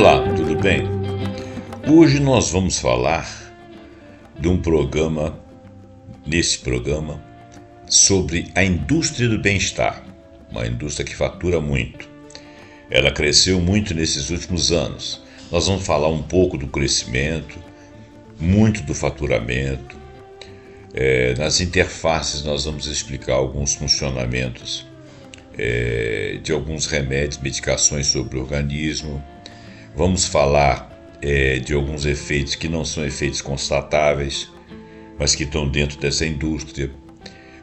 Olá, tudo bem? Hoje nós vamos falar de um programa, sobre a indústria do bem-estar, uma indústria que fatura muito. Ela cresceu muito nesses últimos anos. Nós vamos falar um pouco do crescimento, muito do faturamento. Nas interfaces nós vamos explicar alguns funcionamentos de alguns remédios, medicações sobre o organismo. Vamos falar de alguns efeitos que não são efeitos constatáveis, mas que estão dentro dessa indústria.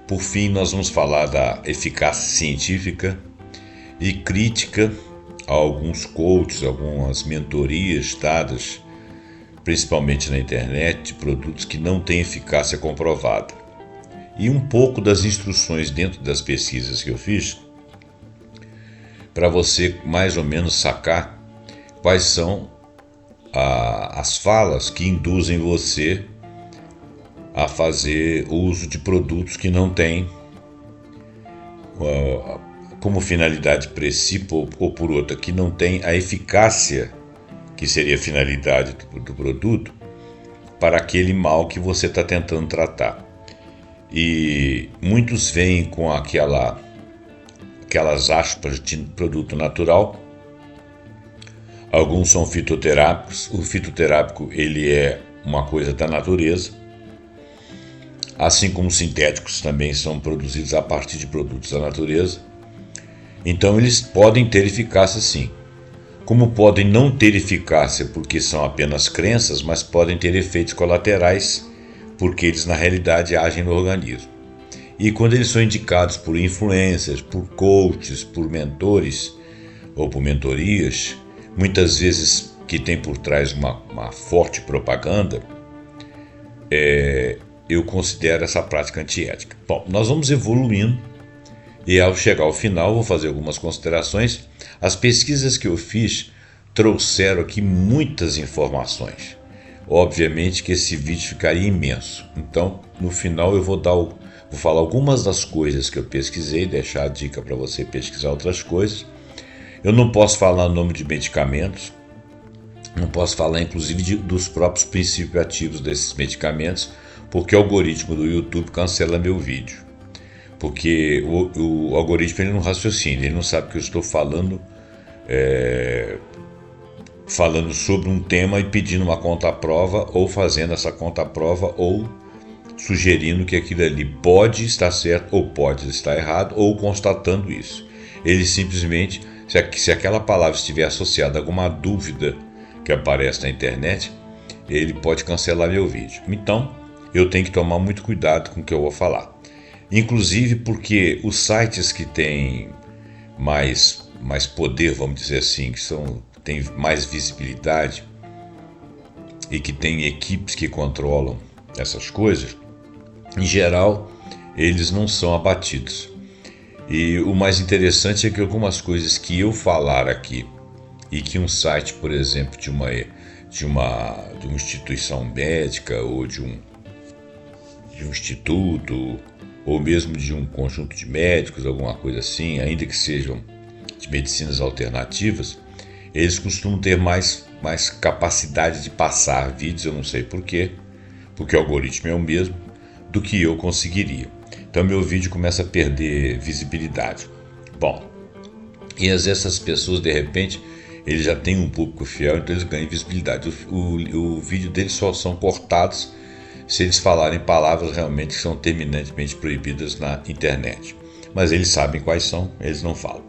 Por fim, nós vamos falar da eficácia científica e crítica a alguns coaches, algumas mentorias dadas, principalmente na internet, de produtos que não têm eficácia comprovada. E um pouco das instruções dentro das pesquisas que eu fiz, para você mais ou menos sacar quais são as falas que induzem você a fazer uso de produtos que não têm como finalidade princípio ou por outra, que não tem a eficácia que seria a finalidade do produto para aquele mal que você está tentando tratar. E muitos vêm com aquelas aspas de produto natural. Alguns são fitoterápicos. O fitoterápico ele é uma coisa da natureza, assim como os sintéticos também são produzidos a partir de produtos da natureza. Então eles podem ter eficácia sim, como podem não ter eficácia porque são apenas crenças, mas podem ter efeitos colaterais porque eles na realidade agem no organismo. E quando eles são indicados por influencers, por coaches, por mentores ou por mentorias, muitas vezes que tem por trás uma forte propaganda, eu considero essa prática antiética. Bom, nós vamos evoluindo e ao chegar ao final vou fazer algumas considerações. As pesquisas que eu fiz trouxeram aqui muitas informações. Obviamente que esse vídeo ficaria imenso, então no final eu vou falar algumas das coisas que eu pesquisei, deixar a dica para você pesquisar outras coisas. Eu não posso falar o nome de medicamentos, não posso falar inclusive dos próprios princípios ativos desses medicamentos, porque o algoritmo do YouTube cancela meu vídeo. Porque o algoritmo ele não raciocina, ele não sabe que eu estou falando sobre um tema e pedindo uma contraprova, ou fazendo essa contraprova, ou sugerindo que aquilo ali pode estar certo ou pode estar errado, ou constatando isso. Ele simplesmente, se aquela palavra estiver associada a alguma dúvida que aparece na internet, ele pode cancelar meu vídeo. Então, eu tenho que tomar muito cuidado com o que eu vou falar. Inclusive porque os sites que têm mais poder, vamos dizer assim, que têm mais visibilidade e que têm equipes que controlam essas coisas, em geral, eles não são abatidos. E o mais interessante é que algumas coisas que eu falar aqui e que um site, por exemplo, de uma instituição médica ou de um instituto ou mesmo de um conjunto de médicos, alguma coisa assim, ainda que sejam de medicinas alternativas, eles costumam ter mais capacidade de passar vídeos, eu não sei porquê, porque o algoritmo é o mesmo, do que eu conseguiria. Então meu vídeo começa a perder visibilidade. Bom, e essas pessoas de repente eles já têm um público fiel, então eles ganham visibilidade. O vídeo deles só são cortados se eles falarem palavras realmente que são terminantemente proibidas na internet. Mas eles sabem quais são, eles não falam.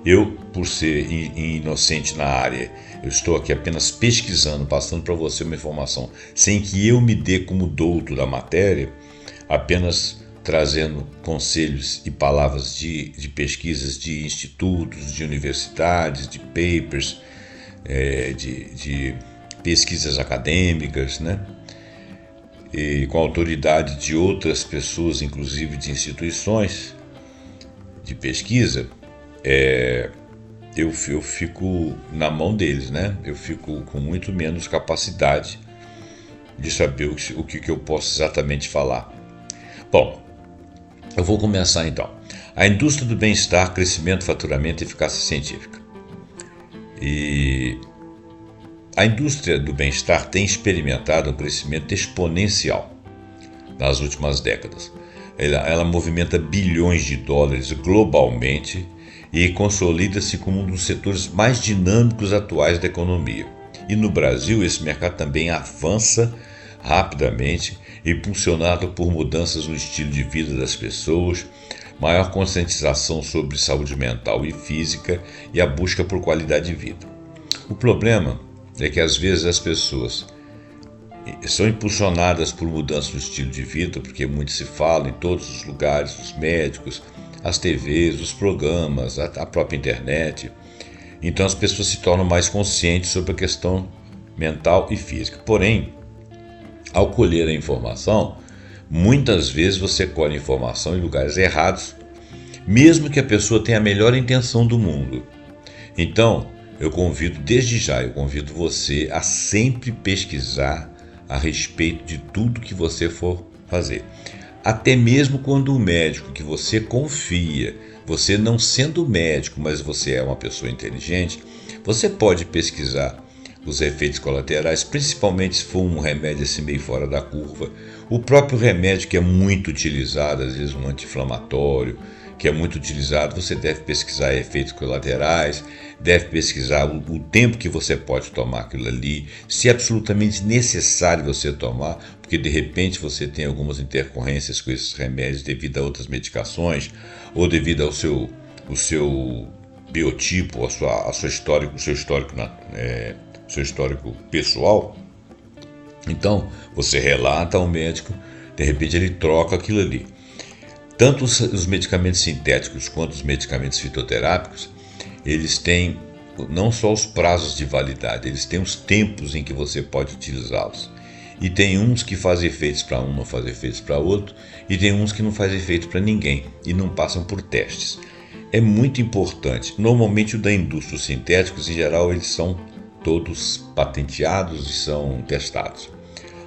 Eu, por ser inocente na área, eu estou aqui apenas pesquisando, passando para você uma informação, sem que eu me dê como douto da matéria, apenas trazendo conselhos e palavras de pesquisas de institutos, de universidades, de papers, de pesquisas acadêmicas, né? E com a autoridade de outras pessoas, inclusive de instituições de pesquisa, eu fico na mão deles, né? Eu fico com muito menos capacidade de saber o que eu posso exatamente falar. Bom, eu vou começar então. A indústria do bem-estar, crescimento, faturamento e eficácia científica. E A indústria do bem-estar tem experimentado um crescimento exponencial nas últimas décadas. Ela movimenta bilhões de dólares globalmente e consolida-se como um dos setores mais dinâmicos atuais da economia. E no Brasil, esse mercado também avança rapidamente, impulsionado por mudanças no estilo de vida das pessoas, maior conscientização sobre saúde mental e física e a busca por qualidade de vida. O problema é que às vezes as pessoas são impulsionadas por mudanças no estilo de vida, porque muito se fala em todos os lugares, os médicos, as TVs, os programas, a própria internet. Então as pessoas se tornam mais conscientes sobre a questão mental e física. Porém, ao colher a informação, muitas vezes você colhe informação em lugares errados, mesmo que a pessoa tenha a melhor intenção do mundo. Então, eu convido você a sempre pesquisar a respeito de tudo que você for fazer. Até mesmo quando o médico que você confia, você não sendo médico, mas você é uma pessoa inteligente, você pode pesquisar os efeitos colaterais, principalmente se for um remédio assim meio fora da curva. O próprio remédio que é muito utilizado, às vezes um anti-inflamatório, que é muito utilizado, você deve pesquisar efeitos colaterais, deve pesquisar o tempo que você pode tomar aquilo ali, se é absolutamente necessário você tomar, porque de repente você tem algumas intercorrências com esses remédios devido a outras medicações, ou devido ao seu biotipo, ao seu histórico pessoal. Então, você relata ao médico, de repente ele troca aquilo ali. Tanto os medicamentos sintéticos quanto os medicamentos fitoterápicos, eles têm não só os prazos de validade, eles têm os tempos em que você pode utilizá-los. E tem uns que fazem efeitos para um, não fazem efeitos para outro, e tem uns que não fazem efeito para ninguém e não passam por testes. É muito importante. Normalmente o da indústria, os sintéticos, em geral, eles são todos patenteados e são testados.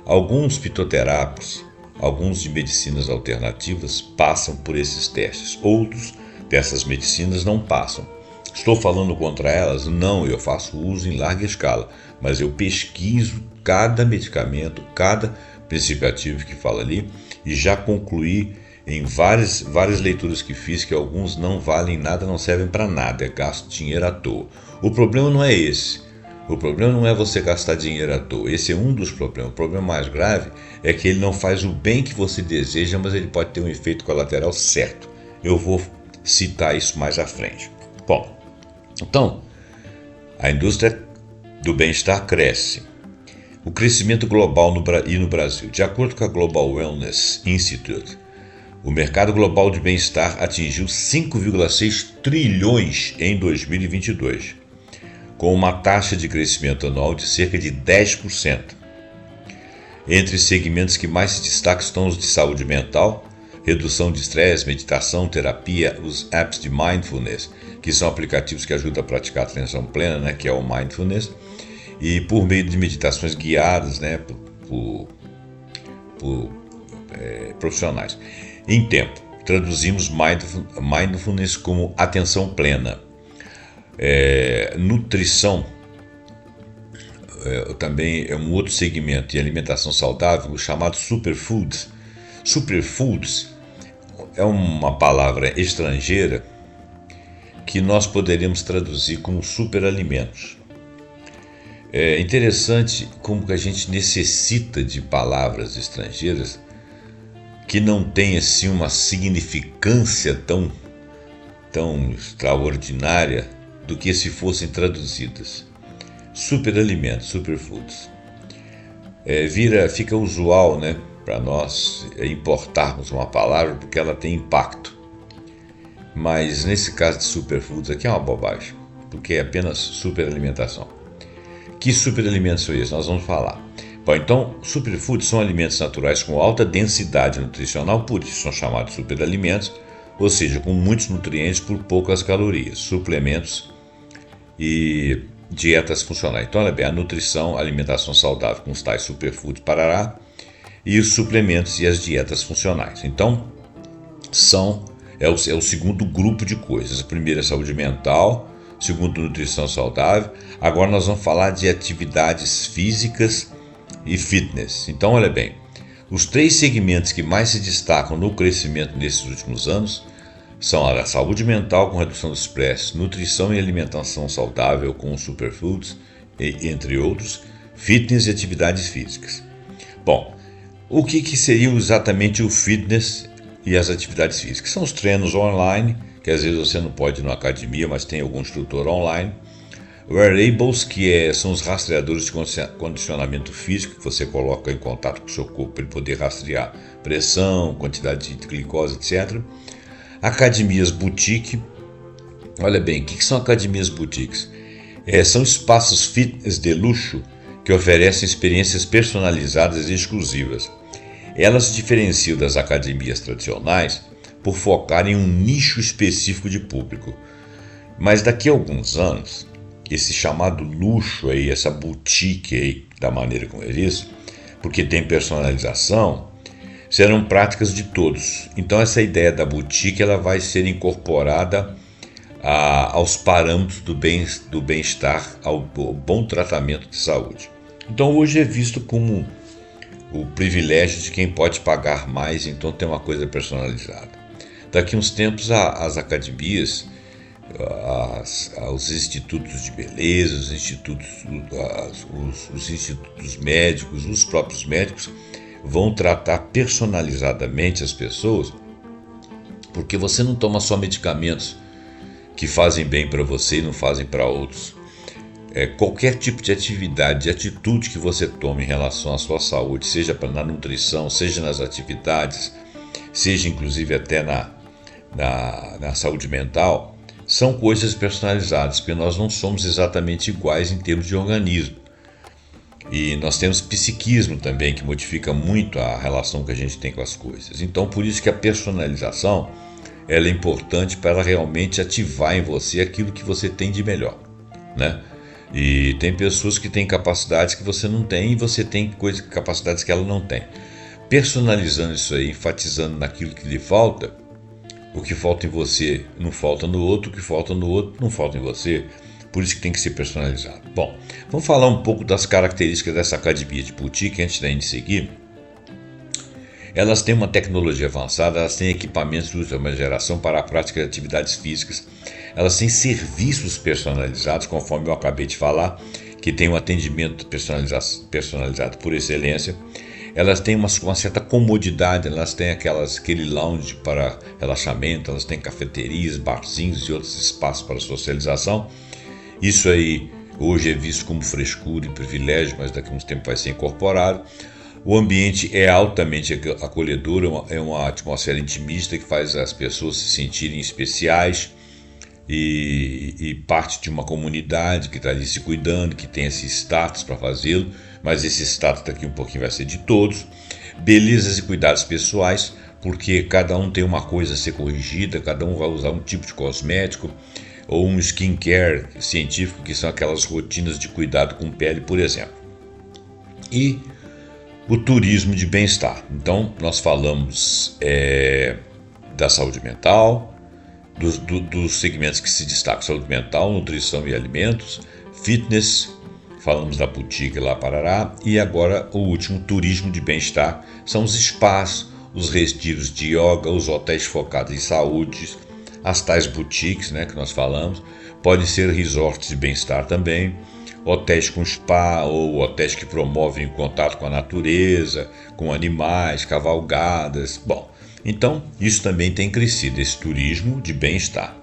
Alguns fitoterápicos, alguns de medicinas alternativas passam por esses testes, outros dessas medicinas não passam. Estou falando contra elas? Não, eu faço uso em larga escala, mas eu pesquiso cada medicamento, cada princípio ativo que fala ali e já concluí em várias leituras que fiz que alguns não valem nada, não servem para nada, é gasto dinheiro à toa. O problema não é esse. O problema não é você gastar dinheiro à toa, esse é um dos problemas. O problema mais grave é que ele não faz o bem que você deseja, mas ele pode ter um efeito colateral certo. Eu vou citar isso mais à frente. Bom, então, a indústria do bem-estar cresce. O crescimento global no Brasil. De acordo com a Global Wellness Institute, o mercado global de bem-estar atingiu 5,6 trilhões em 2022. Com uma taxa de crescimento anual de cerca de 10%. Entre os segmentos que mais se destacam estão os de saúde mental, redução de estresse, meditação, terapia, os apps de mindfulness, que são aplicativos que ajudam a praticar a atenção plena, que é o mindfulness, e por meio de meditações guiadas por profissionais. Em tempo, traduzimos mindfulness como atenção plena. Nutrição também é um outro segmento de alimentação saudável chamado superfoods. Superfoods é uma palavra estrangeira que nós poderíamos traduzir como superalimentos. É interessante como que a gente necessita de palavras estrangeiras que não têm assim uma significância tão extraordinária do que se fossem traduzidas. Superalimentos, superfoods. Fica usual, para nós importarmos uma palavra porque ela tem impacto. Mas nesse caso de superfoods aqui é uma bobagem, porque é apenas superalimentação. Que superalimentos são esses? Nós vamos falar. Bom, então, superfoods são alimentos naturais com alta densidade nutricional, por isso são chamados superalimentos, ou seja, com muitos nutrientes por poucas calorias, suplementos e dietas funcionais. Então, olha bem, a nutrição, a alimentação saudável com os tais superfoods, parará, e os suplementos e as dietas funcionais. Então, é o segundo grupo de coisas. A primeira é a saúde mental, segundo Nutrição Saudável. Agora nós vamos falar de atividades físicas e fitness. Então, olha bem, os 3 segmentos que mais se destacam no crescimento nesses últimos anos são a saúde mental com redução do estresse, nutrição e alimentação saudável com superfoods, entre outros, fitness e atividades físicas. Bom, o que seria exatamente o fitness e as atividades físicas? São os treinos online, que às vezes você não pode ir na academia, mas tem algum instrutor online. Wearables, que são os rastreadores de condicionamento físico, que você coloca em contato com o seu corpo para ele poder rastrear pressão, quantidade de glicose, etc. Academias boutique. Olha bem, o que são academias boutiques? São espaços fitness de luxo que oferecem experiências personalizadas e exclusivas. Elas se diferenciam das academias tradicionais por focar em um nicho específico de público. Mas daqui a alguns anos, esse chamado luxo aí, essa boutique aí, da maneira como é isso, porque tem personalização, serão práticas de todos. Então essa ideia da boutique ela vai ser incorporada aos parâmetros do bem-estar, ao bom tratamento de saúde. Então hoje é visto como o privilégio de quem pode pagar mais, então tem uma coisa personalizada. Daqui a uns tempos as academias, os institutos de beleza, os institutos médicos, os próprios médicos vão tratar personalizadamente as pessoas, porque você não toma só medicamentos que fazem bem para você e não fazem para outros. Qualquer tipo de atividade, de atitude que você tome em relação à sua saúde, seja na nutrição, seja nas atividades, seja inclusive até na saúde mental, são coisas personalizadas, porque nós não somos exatamente iguais em termos de organismo. E nós temos psiquismo também, que modifica muito a relação que a gente tem com as coisas. Então, por isso que a personalização ela é importante para realmente ativar em você aquilo que você tem de melhor, né? E tem pessoas que têm capacidades que você não tem e você tem capacidades que ela não tem. Personalizando isso aí, enfatizando naquilo que lhe falta, o que falta em você não falta no outro, o que falta no outro não falta em você. Por isso que tem que ser personalizado. Bom, vamos falar um pouco das características dessa academia de boutique antes da gente seguir. Elas têm uma tecnologia avançada, elas têm equipamentos de última geração para a prática de atividades físicas, elas têm serviços personalizados, conforme eu acabei de falar, que tem um atendimento personalizado por excelência. Elas têm uma certa comodidade, elas têm aquele lounge para relaxamento, elas têm cafeterias, barzinhos e outros espaços para socialização. Isso aí hoje é visto como frescura e privilégio, mas daqui a uns tempos vai ser incorporado. O ambiente é altamente acolhedor, é uma atmosfera intimista que faz as pessoas se sentirem especiais e parte de uma comunidade que está ali se cuidando, que tem esse status para fazê-lo, mas esse status daqui um pouquinho vai ser de todos. Belezas e cuidados pessoais, porque cada um tem uma coisa a ser corrigida, cada um vai usar um tipo de cosmético ou um skincare científico, que são aquelas rotinas de cuidado com pele, por exemplo. E o turismo de bem-estar. Então, nós falamos da saúde mental, dos segmentos que se destacam: saúde mental, nutrição e alimentos, fitness, falamos da boutique lá, Parará, e agora o último, turismo de bem-estar, são os spas, os retiros de yoga, os hotéis focados em saúde, as tais boutiques, né, que nós falamos, podem ser resorts de bem-estar também, hotéis com spa ou hotéis que promovem o contato com a natureza, com animais, cavalgadas. Bom, então isso também tem crescido, esse turismo de bem-estar.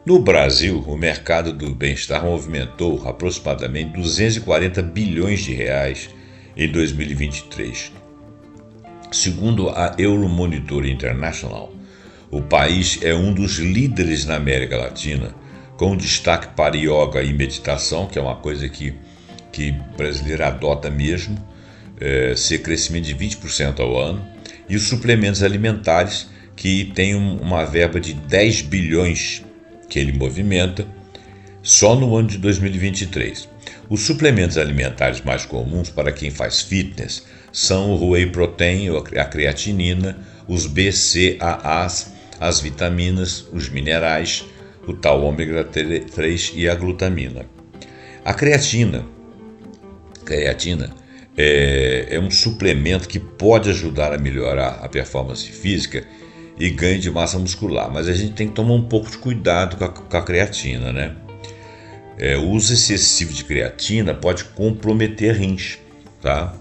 No Brasil, o mercado do bem-estar movimentou aproximadamente 240 bilhões de reais em 2023. Segundo a Euromonitor International, o país é um dos líderes na América Latina, com destaque para yoga e meditação, que é uma coisa que brasileiro adota mesmo, ser crescimento de 20% ao ano, e os suplementos alimentares, que tem uma verba de 10 bilhões que ele movimenta só no ano de 2023. Os suplementos alimentares mais comuns para quem faz fitness são o whey protein, a creatinina, os BCAAs, as vitaminas, os minerais, o tal ômega 3 e a glutamina. A creatina é um suplemento que pode ajudar a melhorar a performance física e ganho de massa muscular, mas a gente tem que tomar um pouco de cuidado com a creatina, né? O uso excessivo de creatina pode comprometer rins, tá?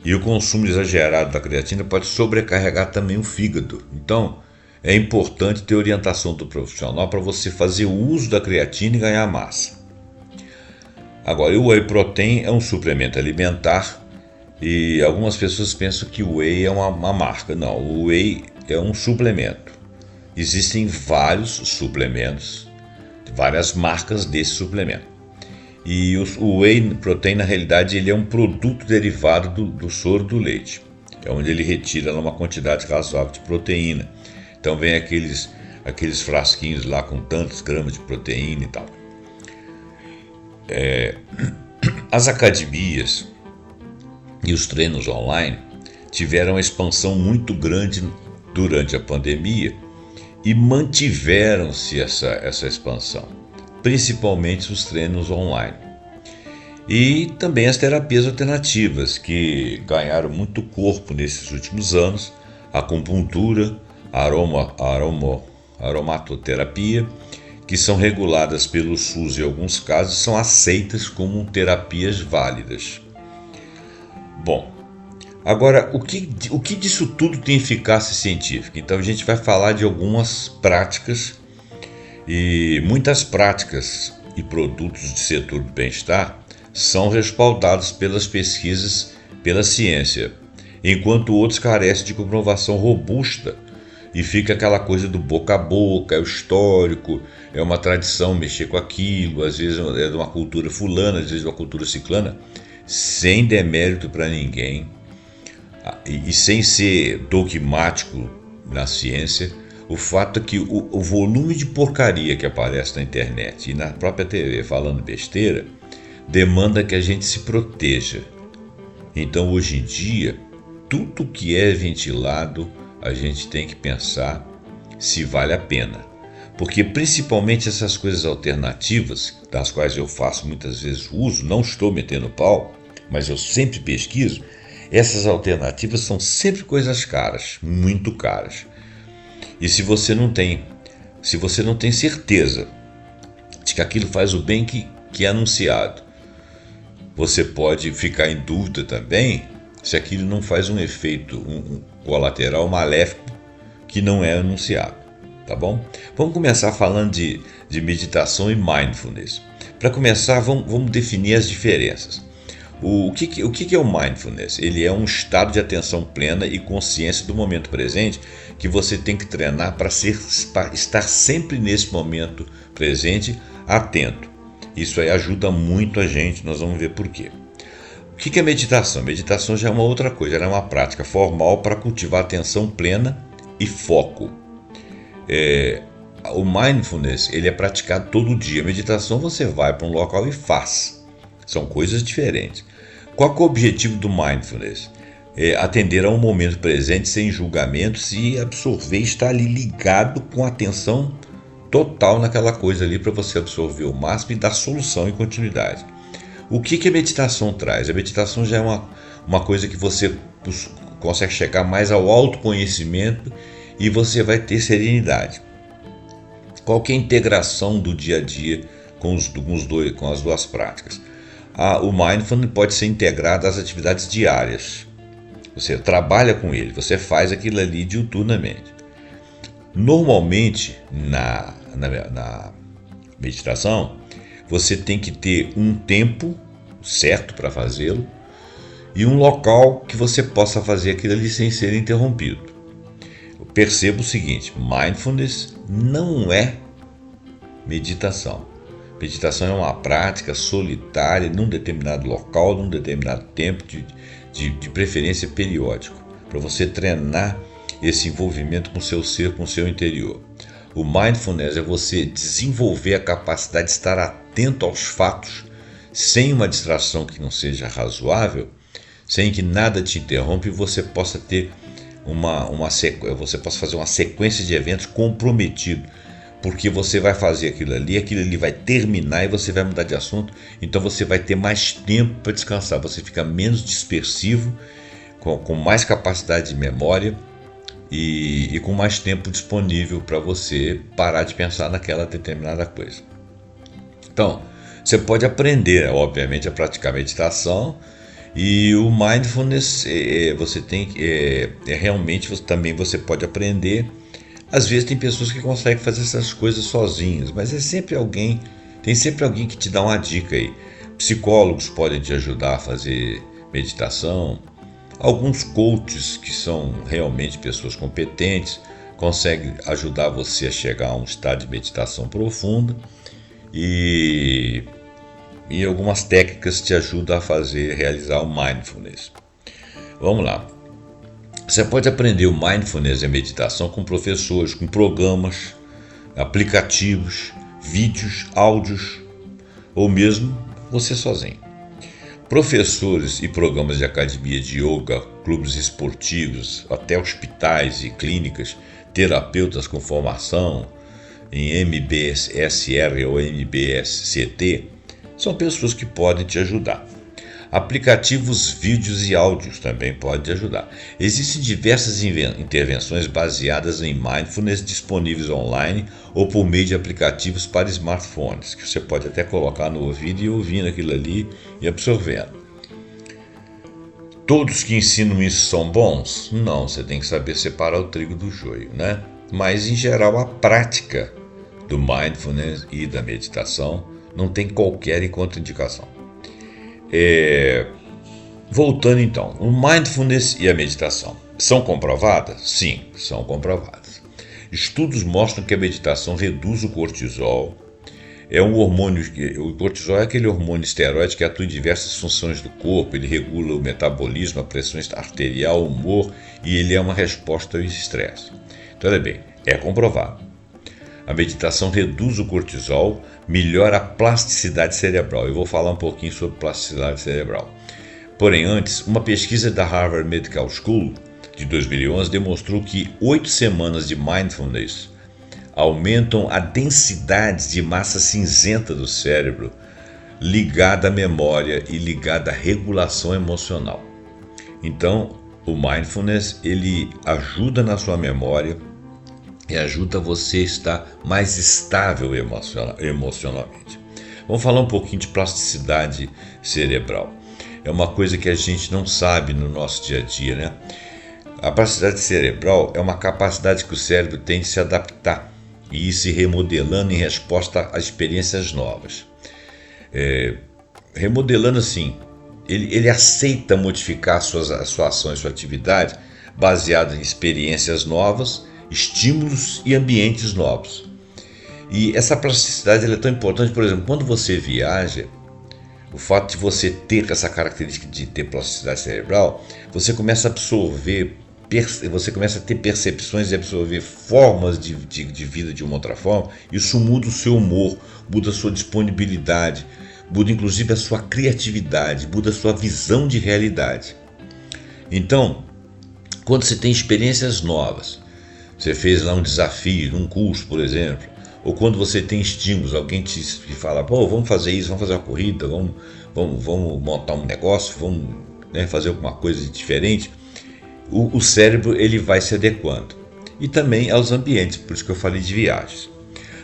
E o consumo exagerado da creatina pode sobrecarregar também o fígado. Então, é importante ter orientação do profissional para você fazer o uso da creatina e ganhar massa. Agora, o whey protein é um suplemento alimentar e algumas pessoas pensam que o whey é uma marca. Não, o whey é um suplemento. Existem vários suplementos, várias marcas desse suplemento. E o whey protein, na realidade, ele é um produto derivado do soro do leite. É onde ele retira uma quantidade razoável de proteína. Então vem aqueles frasquinhos lá com tantos gramas de proteína e tal. As academias e os treinos online tiveram uma expansão muito grande durante a pandemia e mantiveram-se essa expansão, principalmente os treinos online. E também as terapias alternativas, que ganharam muito corpo nesses últimos anos: a acupuntura, a aromatoterapia, que são reguladas pelo SUS em alguns casos, são aceitas como terapias válidas. Bom, agora, o que disso tudo tem eficácia científica? Então a gente vai falar de algumas práticas, e muitas práticas e produtos do setor do bem-estar são respaldados pelas pesquisas, pela ciência, enquanto outros carecem de comprovação robusta. E fica aquela coisa do boca a boca, é o histórico, é uma tradição mexer com aquilo, às vezes é de uma cultura fulana, às vezes de uma cultura ciclana, sem demérito para ninguém e sem ser dogmático na ciência. O fato é que o volume de porcaria que aparece na internet e na própria TV falando besteira demanda que a gente se proteja. Então, hoje em dia, tudo que é ventilado, a gente tem que pensar se vale a pena. Porque principalmente essas coisas alternativas, das quais eu faço muitas vezes uso, não estou metendo pau, mas eu sempre pesquiso, essas alternativas são sempre coisas caras, muito caras. E se você não tem certeza de que aquilo faz o bem que é anunciado, você pode ficar em dúvida também se aquilo não faz um efeito um colateral maléfico que não é anunciado, tá bom? Vamos começar falando de meditação e mindfulness. Para começar, vamos definir as diferenças. O que é o mindfulness? Ele é um estado de atenção plena e consciência do momento presente que você tem que treinar para estar sempre nesse momento presente, atento. Isso aí ajuda muito a gente, nós vamos ver por quê. O que é meditação? Meditação já é uma outra coisa, ela é uma prática formal para cultivar atenção plena e foco. O mindfulness, ele é praticado todo dia. A meditação você vai para um local e faz. São coisas diferentes. Qual que é o objetivo do mindfulness? Atender a um momento presente sem julgamentos e absorver, estar ali ligado com atenção total naquela coisa ali para você absorver o máximo e dar solução e continuidade. O que a meditação traz? A meditação já é uma coisa que você consegue chegar mais ao autoconhecimento e você vai ter serenidade. Qual que é a integração do dia a dia com as duas práticas? O mindfulness pode ser integrado às atividades diárias. Você trabalha com ele, você faz aquilo ali diuturnamente. Normalmente, na meditação, você tem que ter um tempo certo para fazê-lo e um local que você possa fazer aquilo ali sem ser interrompido. Perceba o seguinte: mindfulness não é meditação. Meditação é uma prática solitária num determinado local, num determinado tempo, de preferência periódico, para você treinar esse envolvimento com o seu ser, com o seu interior. O mindfulness é você desenvolver a capacidade de estar atento aos fatos, sem uma distração que não seja razoável, sem que nada te interrompa e você possa ter você possa fazer uma sequência de eventos comprometido. porque você vai fazer aquilo ali vai terminar e você vai mudar de assunto, então você vai ter mais tempo para descansar, você fica menos dispersivo, com mais capacidade de memória e com mais tempo disponível para você parar de pensar naquela determinada coisa. Então, você pode aprender, obviamente, a praticar meditação, e o mindfulness realmente também você pode aprender. Às vezes tem pessoas que conseguem fazer essas coisas sozinhas, mas tem sempre alguém que te dá uma dica aí. Psicólogos podem te ajudar a fazer meditação, alguns coaches que são realmente pessoas competentes conseguem ajudar você a chegar a um estado de meditação profunda, e algumas técnicas te ajudam a realizar o mindfulness. Vamos lá. Você pode aprender o mindfulness e a meditação com professores, com programas, aplicativos, vídeos, áudios, ou mesmo você sozinho. Professores e programas de academia de yoga, clubes esportivos, até hospitais e clínicas, terapeutas com formação em MBSR ou MBSCT, são pessoas que podem te ajudar. Aplicativos, vídeos e áudios também podem te ajudar. Existem diversas intervenções baseadas em mindfulness disponíveis online ou por meio de aplicativos para smartphones, que você pode até colocar no ouvido e ouvindo aquilo ali e absorvendo. Todos que ensinam isso são bons? Não, você tem que saber separar o trigo do joio, né? Mas, em geral, a prática do mindfulness e da meditação não tem qualquer contraindicação. Voltando então, o mindfulness e a meditação são comprovadas? Sim, são comprovadas. Estudos mostram que a meditação reduz o cortisol. O cortisol é aquele hormônio esteroide que atua em diversas funções do corpo. Ele regula o metabolismo, a pressão arterial, o humor, e ele é uma resposta ao estresse. Então, olha bem, é comprovado. A meditação reduz o cortisol, melhora a plasticidade cerebral. Eu vou falar um pouquinho sobre plasticidade cerebral. Porém, antes, uma pesquisa da Harvard Medical School de 2011 demonstrou que 8 semanas de mindfulness aumentam a densidade de massa cinzenta do cérebro, ligada à memória e ligada à regulação emocional. Então, o mindfulness ele ajuda na sua memória e ajuda você a estar mais estável emocionalmente. Vamos falar um pouquinho de plasticidade cerebral. É uma coisa que a gente não sabe no nosso dia a dia, né? A plasticidade cerebral é uma capacidade que o cérebro tem de se adaptar e ir se remodelando em resposta a experiências novas. Remodelando assim, ele aceita modificar a sua ação e sua atividade baseada em experiências novas, estímulos e ambientes novos. E essa plasticidade ela é tão importante, por exemplo, quando você viaja, o fato de você ter essa característica de ter plasticidade cerebral, você começa a absorver, você começa a ter percepções e absorver formas de vida de uma outra forma. Isso muda o seu humor, muda a sua disponibilidade, muda inclusive a sua criatividade, muda a sua visão de realidade. Então, quando você tem experiências novas, você fez lá um desafio, num curso, por exemplo, ou quando você tem estímulos, alguém te fala, pô, vamos fazer isso, vamos fazer uma corrida, vamos montar um negócio, vamos fazer alguma coisa diferente, o cérebro ele vai se adequando. E também aos ambientes, por isso que eu falei de viagens.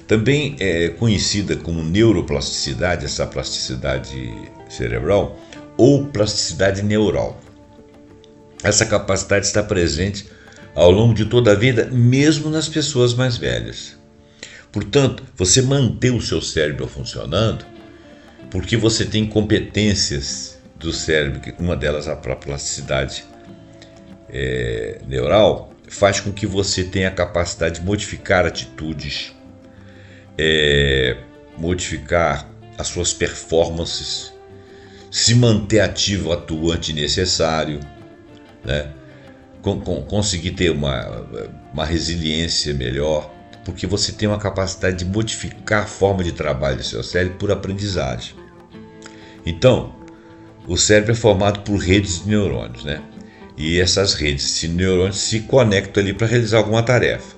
Também é conhecida como neuroplasticidade, essa plasticidade cerebral, ou plasticidade neural. Essa capacidade está presente ao longo de toda a vida, mesmo nas pessoas mais velhas. Portanto, você manter o seu cérebro funcionando, porque você tem competências do cérebro, uma delas a plasticidade neural, faz com que você tenha a capacidade de modificar atitudes, modificar as suas performances, se manter ativo, atuante necessário, né? Conseguir ter uma resiliência melhor, porque você tem uma capacidade de modificar a forma de trabalho do seu cérebro por aprendizagem. Então, o cérebro é formado por redes de neurônios, né? E essas redes de neurônios se conectam ali para realizar alguma tarefa.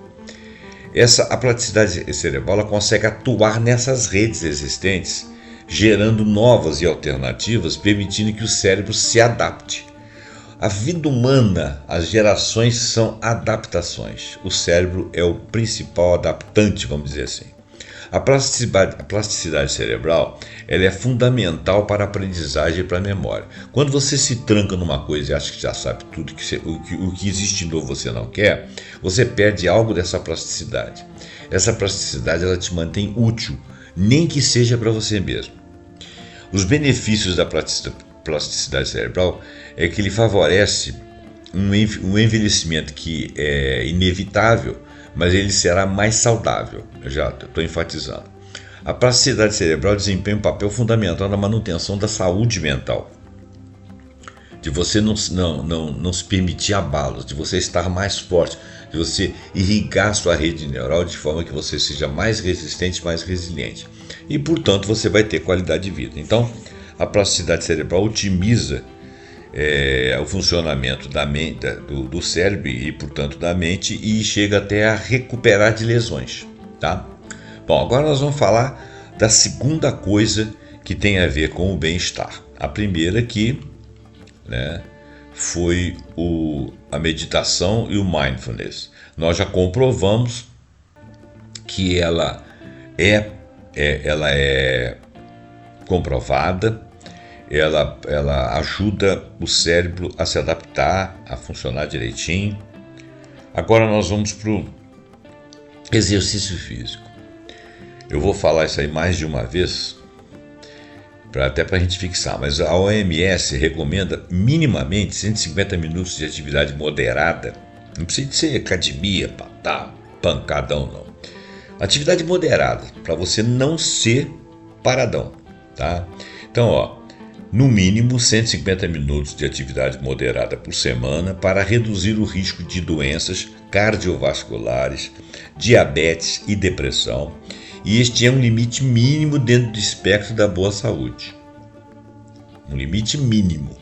A plasticidade cerebral ela consegue atuar nessas redes existentes, gerando novas e alternativas, permitindo que o cérebro se adapte. A vida humana, as gerações são adaptações. O cérebro é o principal adaptante, vamos dizer assim. A plasticidade cerebral ela é fundamental para a aprendizagem e para a memória. Quando você se tranca numa coisa e acha que já sabe tudo, o que existe de novo você não quer, você perde algo dessa plasticidade. Essa plasticidade ela te mantém útil, nem que seja para você mesmo. Os benefícios da plasticidade cerebral é que ele favorece um envelhecimento que é inevitável, mas ele será mais saudável. Eu já estou enfatizando. A plasticidade cerebral desempenha um papel fundamental na manutenção da saúde mental, de você não se permitir abalos, de você estar mais forte, de você irrigar sua rede neural de forma que você seja mais resistente, mais resiliente. E, portanto, você vai ter qualidade de vida. Então, a plasticidade cerebral otimiza o funcionamento do cérebro e, portanto, da mente e chega até a recuperar de lesões. Tá? Bom, agora nós vamos falar da segunda coisa que tem a ver com o bem-estar. A primeira aqui, foi a meditação e o mindfulness. Nós já comprovamos que ela é comprovada, ela ajuda o cérebro a se adaptar, a funcionar direitinho. Agora nós vamos para o exercício físico. Eu vou falar isso aí mais de uma vez, até para a gente fixar, mas a OMS recomenda minimamente 150 minutos de atividade moderada. Não precisa ser academia para dar pancadão, não. Atividade moderada, para você não ser paradão, tá? Então, no mínimo 150 minutos de atividade moderada por semana para reduzir o risco de doenças cardiovasculares, diabetes e depressão. E este é um limite mínimo dentro do espectro da boa saúde. Um limite mínimo.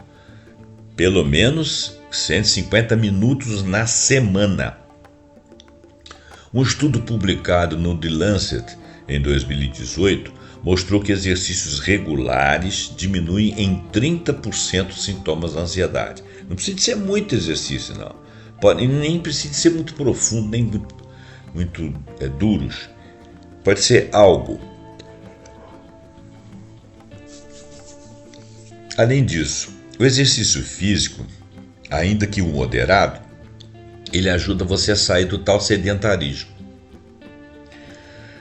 Pelo menos 150 minutos na semana. Um estudo publicado no The Lancet em 2018 mostrou que exercícios regulares diminuem em 30% os sintomas da ansiedade. Não precisa ser muito exercício, não. Nem precisa ser muito profundo, nem muito duros. Pode ser algo. Além disso, o exercício físico, ainda que o moderado, ele ajuda você a sair do tal sedentarismo.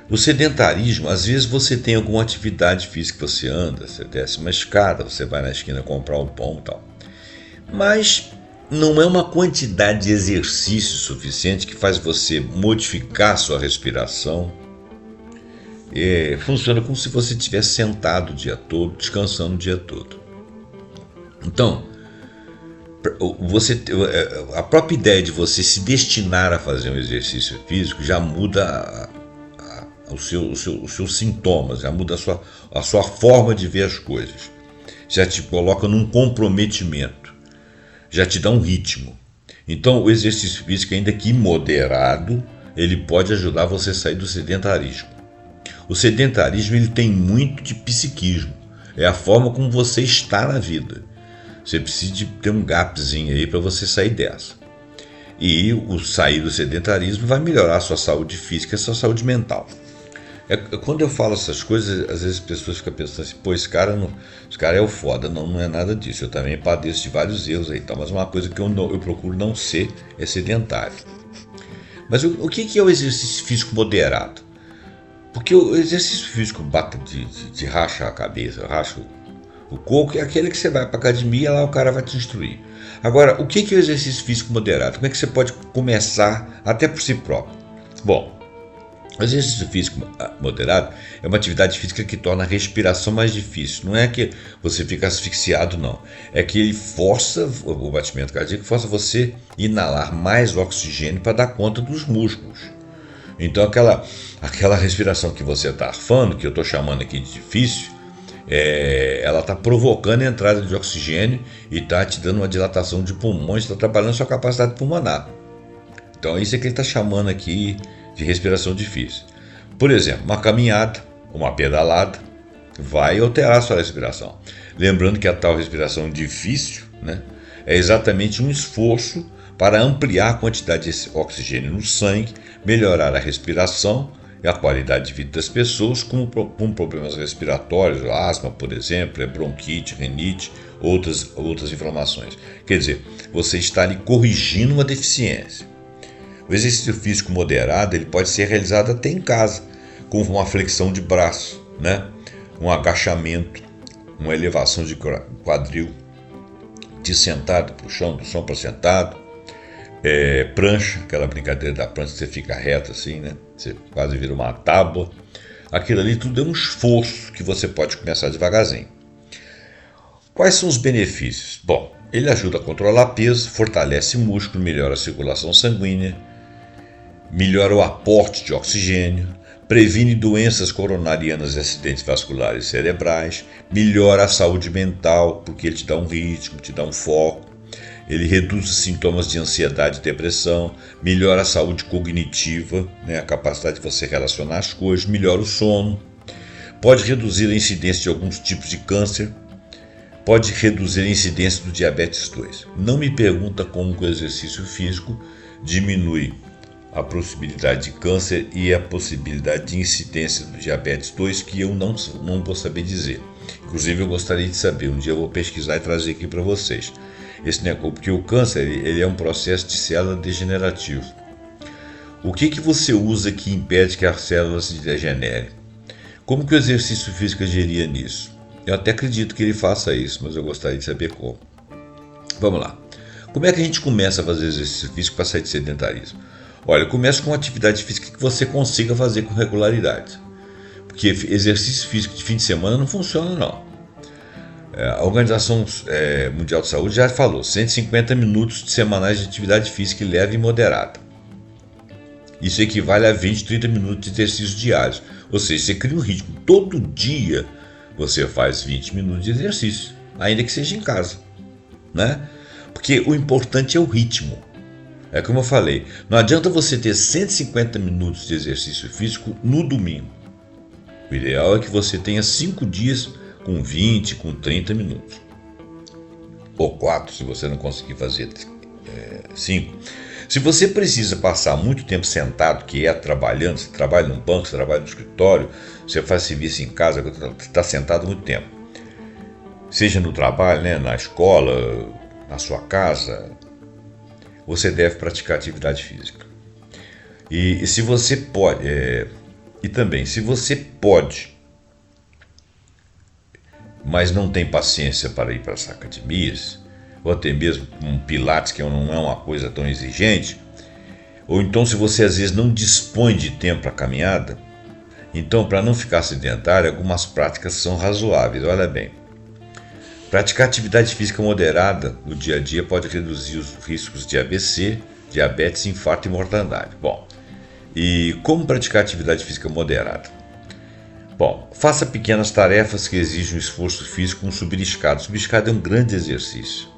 O sedentarismo, às vezes você tem alguma atividade física, você anda, você desce uma escada, você vai na esquina comprar um pão e tal. Mas não é uma quantidade de exercício suficiente que faz você modificar sua respiração. Funciona como se você estivesse sentado o dia todo, descansando o dia todo. Então, a própria ideia de você se destinar a fazer um exercício físico já muda os seus sintomas, já muda a sua forma de ver as coisas, já te coloca num comprometimento, já te dá um ritmo. Então, o exercício físico, ainda que moderado, ele pode ajudar você a sair do sedentarismo. O sedentarismo ele tem muito de psiquismo, é a forma como você está na vida. Você precisa de ter um gapzinho aí para você sair dessa. E o sair do sedentarismo vai melhorar a sua saúde física e a sua saúde mental. Quando eu falo essas coisas, às vezes as pessoas ficam pensando assim, pô, esse cara é o foda. Não é nada disso. Eu também padeço de vários erros aí, mas uma coisa que eu procuro não ser é sedentário. Mas o que é o exercício físico moderado? Porque o exercício físico de racha a cabeça, racha o coco, é aquele que você vai para a academia e lá o cara vai te instruir. Agora, o que é o exercício físico moderado? Como é que você pode começar até por si próprio? Bom, o exercício físico moderado é uma atividade física que torna a respiração mais difícil. Não é que você fica asfixiado, não. É que ele força, o batimento cardíaco força você inalar mais oxigênio para dar conta dos músculos. Então aquela respiração que você está arfando, que eu estou chamando aqui de difícil, ela está provocando a entrada de oxigênio e está te dando uma dilatação de pulmões, está trabalhando a sua capacidade pulmonar. Então isso é que ele está chamando aqui de respiração difícil. Por exemplo, uma caminhada, uma pedalada, vai alterar a sua respiração. Lembrando que a tal respiração difícil, né, é exatamente um esforço para ampliar a quantidade de oxigênio no sangue, melhorar a respiração e a qualidade de vida das pessoas com problemas respiratórios, asma, por exemplo, bronquite, rinite, outras inflamações. Quer dizer, você está ali corrigindo uma deficiência. O exercício físico moderado ele pode ser realizado até em casa, com uma flexão de braço, né? Um agachamento, uma elevação de quadril, de sentado para o chão, do chão para sentado, prancha, aquela brincadeira da prancha que você fica reto assim, né? Você quase vira uma tábua. Aquilo ali tudo é um esforço que você pode começar devagarzinho. Quais são os benefícios? Bom, ele ajuda a controlar peso, fortalece músculo, melhora a circulação sanguínea, melhora o aporte de oxigênio, previne doenças coronarianas e acidentes vasculares cerebrais, melhora a saúde mental, porque ele te dá um ritmo, te dá um foco, ele reduz os sintomas de ansiedade e depressão, melhora a saúde cognitiva, né, a capacidade de você relacionar as coisas, melhora o sono, pode reduzir a incidência de alguns tipos de câncer, pode reduzir a incidência do diabetes 2. Não me pergunta como o exercício físico diminui a possibilidade de câncer e a possibilidade de incidência do diabetes 2, que eu não vou saber dizer. Inclusive eu gostaria de saber, um dia eu vou pesquisar e trazer aqui para vocês. Esse negócio, porque o câncer ele é um processo de célula degenerativo. O que você usa que impede que as células se degenerem? Como que o exercício físico agiria nisso? Eu até acredito que ele faça isso, mas eu gostaria de saber como. Vamos lá. Como é que a gente começa a fazer exercício físico para sair de sedentarismo? Olha, começa com uma atividade física que você consiga fazer com regularidade. Porque exercício físico de fim de semana não funciona, não. A Organização Mundial de Saúde já falou, 150 minutos semanais de atividade física leve e moderada. Isso equivale a 20, 30 minutos de exercícios diários. Ou seja, você cria um ritmo. Todo dia você faz 20 minutos de exercício, ainda que seja em casa, né? Porque o importante é o ritmo. É como eu falei, não adianta você ter 150 minutos de exercício físico no domingo. O ideal é que você tenha 5 dias com 20, com 30 minutos. Ou 4, se você não conseguir fazer 5. Se você precisa passar muito tempo sentado, que é trabalhando, você trabalha num banco, você trabalha no escritório, você faz serviço em casa, você está sentado muito tempo. Seja no trabalho, né, na escola, na sua casa, você deve praticar atividade física. E se você pode, e também, se você pode, mas não tem paciência para ir para as academias, ou até mesmo um pilates, que não é uma coisa tão exigente, ou então se você às vezes não dispõe de tempo para caminhada, então para não ficar sedentário, algumas práticas são razoáveis. Olha bem, praticar atividade física moderada no dia a dia pode reduzir os riscos de AVC, diabetes, infarto e mortandade. Bom, e como praticar atividade física moderada? Bom, faça pequenas tarefas que exigem um esforço físico como subir escada. Subir escada é um grande exercício.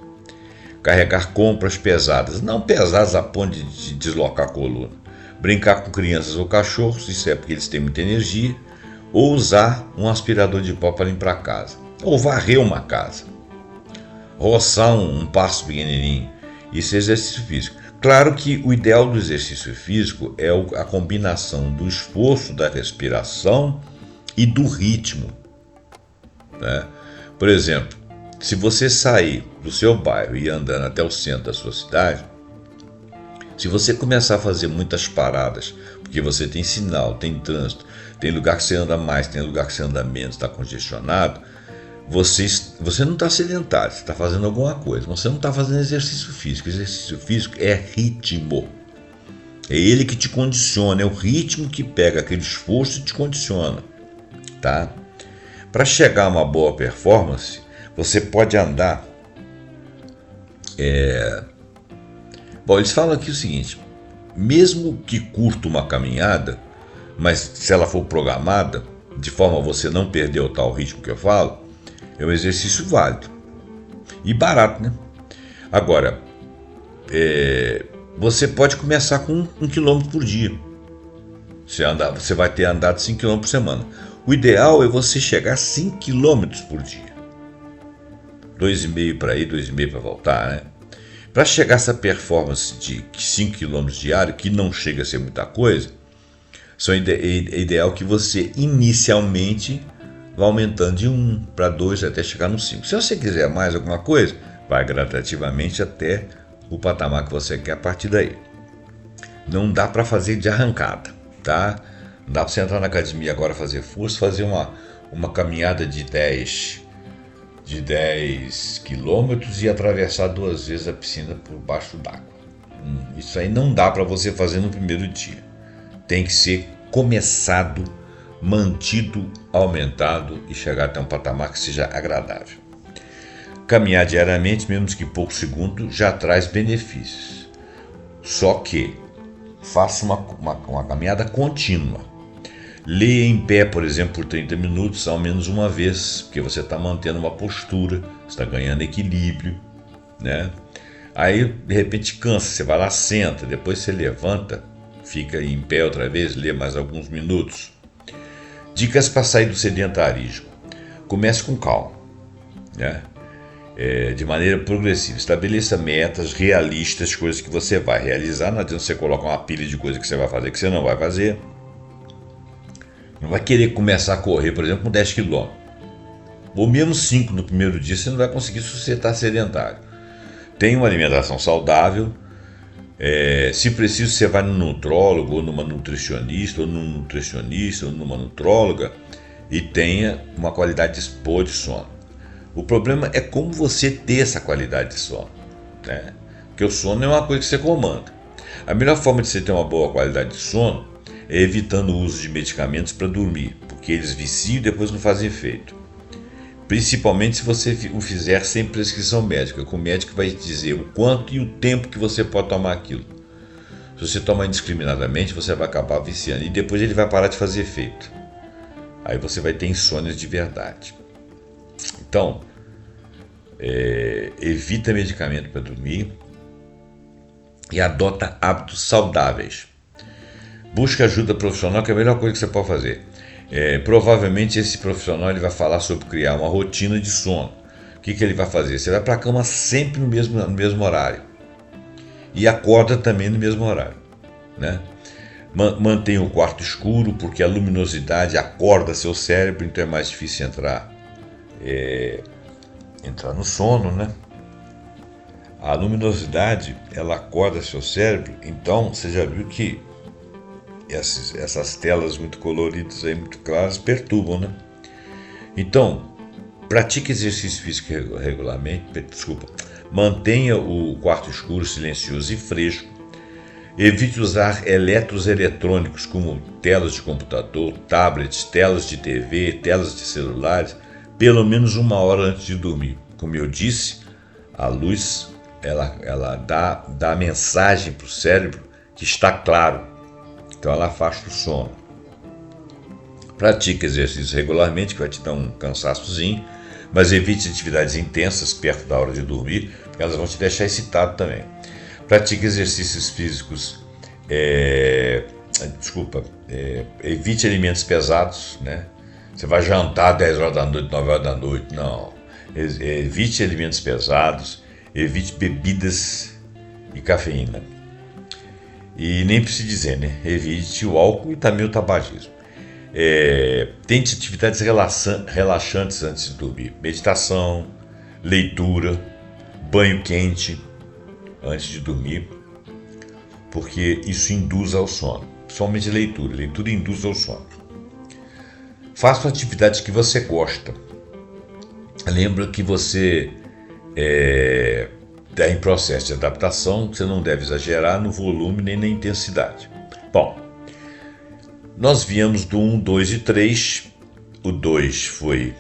Carregar compras pesadas, não pesadas a ponto de deslocar a coluna. Brincar com crianças ou cachorros, isso é porque eles têm muita energia. Ou usar um aspirador de pó para limpar a casa. Ou varrer uma casa. Roçar um pasto pequenininho. Isso é exercício físico. Claro que o ideal do exercício físico é a combinação do esforço, da respiração e do ritmo, né? Por exemplo, se você sair do seu bairro e ir andando até o centro da sua cidade, se você começar a fazer muitas paradas, porque você tem sinal, tem trânsito, tem lugar que você anda mais, tem lugar que você anda menos, está congestionado, você não está sedentário, você está fazendo alguma coisa, mas você não está fazendo exercício físico. Exercício físico é ritmo. É ele que te condiciona, é o ritmo que pega aquele esforço e te condiciona. Tá? Para chegar a uma boa performance, você pode andar. Bom, eles falam aqui o seguinte: mesmo que curta uma caminhada, mas se ela for programada, de forma a você não perder o tal ritmo que eu falo, é um exercício válido e barato, né? Agora, você pode começar com 1 quilômetro por dia. Você vai ter andado 5 km por semana. O ideal é você chegar a 5 km por dia. 2,5 para ir, 2,5 para voltar, né? Para chegar a essa performance de 5 km diário, que não chega a ser muita coisa, é ideal que você inicialmente vá aumentando de 1 para 2 até chegar no 5. Se você quiser mais alguma coisa, vai gradativamente até o patamar que você quer a partir daí. Não dá para fazer de arrancada, tá? Não dá para você entrar na academia agora, fazer força, fazer uma caminhada de 10 quilômetros e atravessar 2 vezes a piscina por baixo d'água. Isso aí não dá para você fazer no primeiro dia. Tem que ser começado, mantido, aumentado e chegar até um patamar que seja agradável. Caminhar diariamente, mesmo que poucos segundos, já traz benefícios. Só que faça uma caminhada contínua. Leia em pé, por exemplo, por 30 minutos, ao menos uma vez, porque você está mantendo uma postura, está ganhando equilíbrio, né? Aí, de repente, cansa, você vai lá, senta, depois você levanta, fica em pé outra vez, lê mais alguns minutos. Dicas para sair do sedentarismo. Comece com calma, né? De maneira progressiva. Estabeleça metas realistas, coisas que você vai realizar. Não adianta você colocar uma pilha de coisas que você vai fazer que você não vai fazer. Não vai querer começar a correr, por exemplo, com 10 km. Ou mesmo 5 no primeiro dia, você não vai conseguir sustentar sedentário. Tenha uma alimentação saudável. Se preciso, você vai no nutrólogo, ou numa nutricionista, ou num nutricionista, ou numa nutróloga, e tenha uma qualidade boa de sono. O problema é como você ter essa qualidade de sono, né? Porque o sono é uma coisa que você comanda. A melhor forma de você ter uma boa qualidade de sono é evitando o uso de medicamentos para dormir, porque eles viciam e depois não fazem efeito. Principalmente se você o fizer sem prescrição médica, que o médico vai te dizer o quanto e o tempo que você pode tomar aquilo. Se você tomar indiscriminadamente, você vai acabar viciando e depois ele vai parar de fazer efeito. Aí você vai ter insônias de verdade. Então, evita medicamento para dormir e adota hábitos saudáveis. Busca ajuda profissional, que é a melhor coisa que você pode fazer. Provavelmente esse profissional ele vai falar sobre criar uma rotina de sono. O que ele vai fazer? Você vai para a cama sempre no mesmo horário. E acorda também no mesmo horário, né? Mantenha o quarto escuro, porque a luminosidade acorda seu cérebro, então é mais difícil entrar no sono, né? A luminosidade, ela acorda seu cérebro, então você já viu que essas telas muito coloridas, aí, muito claras, perturbam, né? Então, pratique exercício físico regularmente, mantenha o quarto escuro, silencioso e fresco, evite usar eletrônicos como telas de computador, tablets, telas de TV, telas de celulares, pelo menos 1 hora antes de dormir. Como eu disse, a luz ela dá a mensagem para o cérebro que está claro. Então ela afasta o sono. Pratique exercícios regularmente, que vai te dar um cansaçozinho, mas evite atividades intensas perto da hora de dormir, porque elas vão te deixar excitado também. Pratique exercícios físicos, evite alimentos pesados, né? Você vai jantar 10 horas da noite, 9 horas da noite, não. Evite alimentos pesados, evite bebidas e cafeína. E nem preciso dizer, né? Evite o álcool e também o tabagismo. Tente atividades relaxantes antes de dormir. Meditação, leitura, banho quente antes de dormir, porque isso induz ao sono. Principalmente leitura. Leitura induz ao sono. Faça atividades que você gosta. Lembra que você está em processo de adaptação, você não deve exagerar no volume nem na intensidade. Bom, nós viemos do 1, 2 e 3. O 2 foi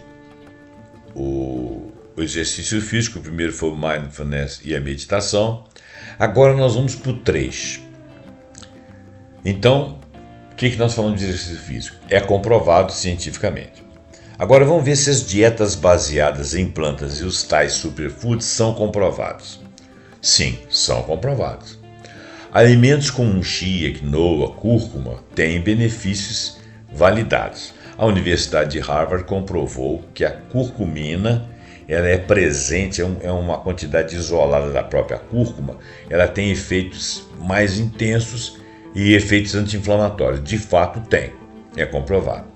o exercício físico, o primeiro foi o mindfulness e a meditação. Agora nós vamos para o 3. Então, o que nós falamos de exercício físico? É comprovado cientificamente. Agora vamos ver se as dietas baseadas em plantas e os tais superfoods são comprovados. Sim, são comprovados. Alimentos como chia, quinoa, cúrcuma têm benefícios validados. A Universidade de Harvard comprovou que a curcumina ela é presente, é uma quantidade isolada da própria cúrcuma, ela tem efeitos mais intensos e efeitos anti-inflamatórios. De fato tem, é comprovado.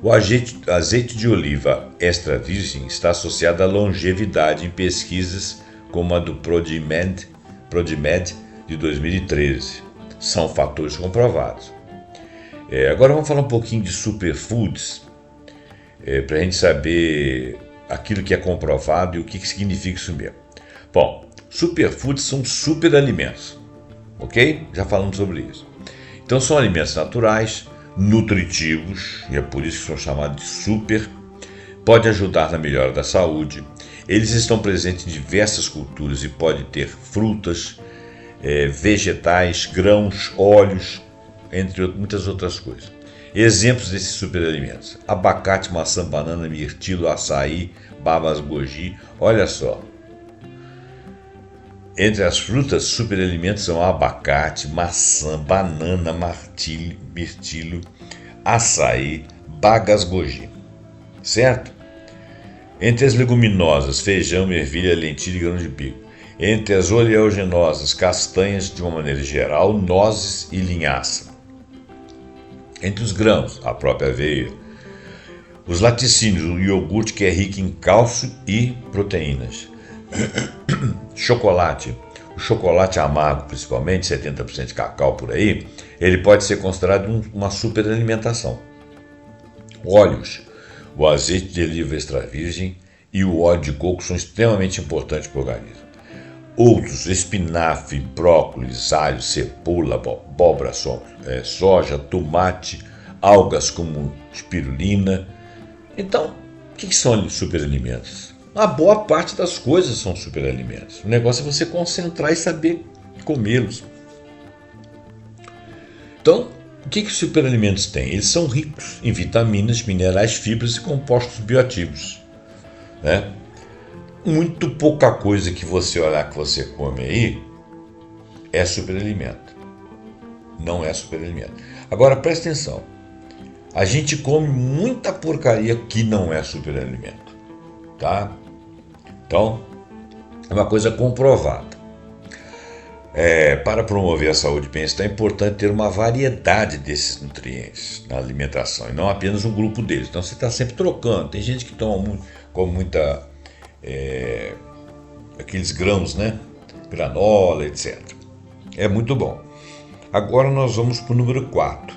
O azeite de oliva extra virgem está associado à longevidade em pesquisas como a do ProDimed de 2013. São fatores comprovados. Agora vamos falar um pouquinho de superfoods, para a gente saber aquilo que é comprovado e o que significa isso mesmo. Bom, superfoods são superalimentos, ok? Já falamos sobre isso. Então são alimentos naturais, nutritivos, e é por isso que são chamados de super, pode ajudar na melhora da saúde. Eles estão presentes em diversas culturas e podem ter frutas, vegetais, grãos, óleos, entre muitas outras coisas. Exemplos desses superalimentos: abacate, maçã, banana, mirtilo, açaí, babas, goji. Olha só. Entre as frutas, superalimentos são abacate, maçã, banana, mirtilo, açaí, bagas, goji. Certo? Entre as leguminosas, feijão, ervilha, lentilha e grão de bico. Entre as oleaginosas, castanhas de uma maneira geral, nozes e linhaça. Entre os grãos, a própria aveia. Os laticínios, o iogurte, que é rico em cálcio e proteínas. Chocolate. O chocolate amargo, principalmente, 70% de cacau por aí, ele pode ser considerado uma superalimentação. Óleos. O azeite de oliva extra virgem e o óleo de coco são extremamente importantes para o organismo. Outros, espinafre, brócolis, alho, cebola, abóbora, soja, tomate, algas como espirulina. Então, o que são superalimentos? A boa parte das coisas são superalimentos. O negócio é você concentrar e saber comê-los. Então, o que os superalimentos têm? Eles são ricos em vitaminas, minerais, fibras e compostos bioativos, né? Muito pouca coisa que você olhar que você come aí é superalimento. Não é superalimento. Agora presta atenção. A gente come muita porcaria que não é superalimento, tá? Então, é uma coisa comprovada. Para promover a saúde e bem-estar, é importante ter uma variedade desses nutrientes na alimentação e não apenas um grupo deles. Então você está sempre trocando. Tem gente que come muita aqueles grãos, né? Granola, etc. É muito bom. Agora nós vamos para o número 4.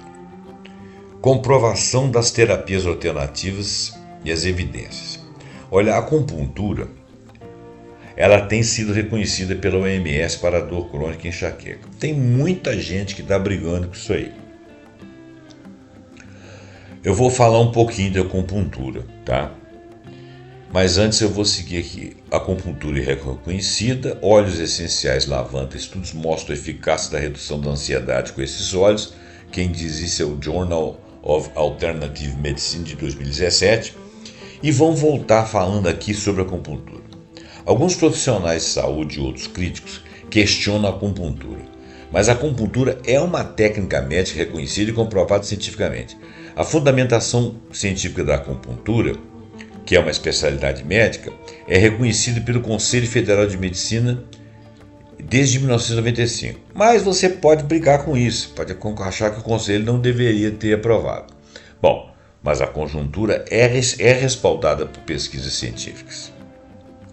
Comprovação das terapias alternativas e as evidências. Olha, a acupuntura, ela tem sido reconhecida pela OMS para a dor crônica e enxaqueca. Tem muita gente que está brigando com isso aí. Eu vou falar um pouquinho de acupuntura, tá? Mas antes eu vou seguir aqui. A acupuntura é reconhecida, óleos essenciais, lavanda, estudos mostram a eficácia da redução da ansiedade com esses óleos. Quem diz isso é o Journal of Alternative Medicine de 2017. E vamos voltar falando aqui sobre a acupuntura. Alguns profissionais de saúde e outros críticos questionam a acupuntura. Mas a acupuntura é uma técnica médica reconhecida e comprovada cientificamente. A fundamentação científica da acupuntura, que é uma especialidade médica, é reconhecida pelo Conselho Federal de Medicina desde 1995. Mas você pode brigar com isso, pode achar que o Conselho não deveria ter aprovado. Bom, mas a acupuntura é respaldada por pesquisas científicas.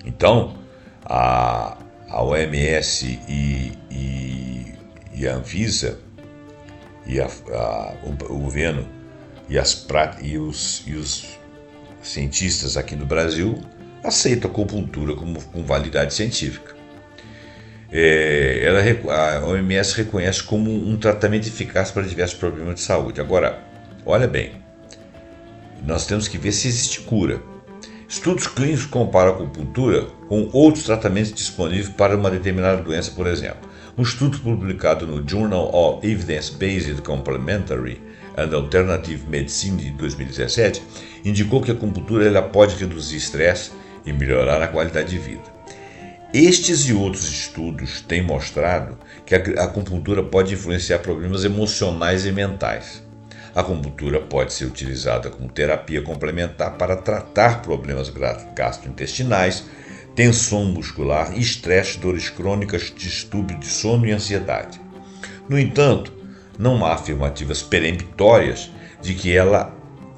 Então, a OMS e a Anvisa, e o governo e os cientistas aqui no Brasil aceitam a acupuntura com validade científica. A OMS reconhece como um tratamento eficaz para diversos problemas de saúde. Agora, olha bem, nós temos que ver se existe cura. Estudos clínicos comparam a acupuntura com outros tratamentos disponíveis para uma determinada doença, por exemplo. Um estudo publicado no Journal of Evidence-Based Complementary and Alternative Medicine de 2017 indicou que a acupuntura ela pode reduzir estresse e melhorar a qualidade de vida. Estes e outros estudos têm mostrado que a acupuntura pode influenciar problemas emocionais e mentais. A acupuntura pode ser utilizada como terapia complementar para tratar problemas gastrointestinais, tensão muscular, estresse, dores crônicas, distúrbio de sono e ansiedade. No entanto, não há afirmativas peremptórias de que ela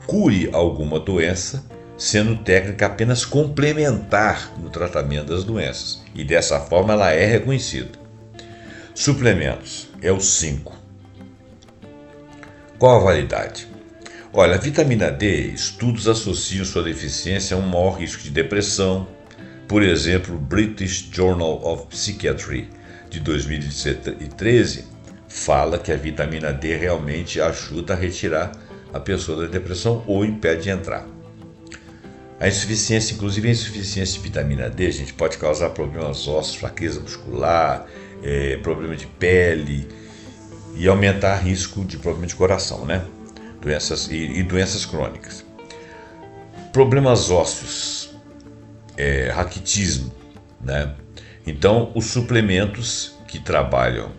cure alguma doença, sendo técnica apenas complementar no tratamento das doenças, e dessa forma ela é reconhecida. Suplementos, é o 5. Qual a validade? Olha, a vitamina D, estudos associam sua deficiência a um maior risco de depressão. Por exemplo, o British Journal of Psychiatry, de 2013, fala que a vitamina D realmente ajuda a retirar a pessoa da depressão ou impede de entrar. A insuficiência, inclusive a insuficiência de vitamina D, gente, pode causar problemas ósseos, fraqueza muscular, problema de pele e aumentar risco de problema de coração, né? Doenças crônicas. Problemas ósseos, raquitismo, né? Então, os suplementos que trabalham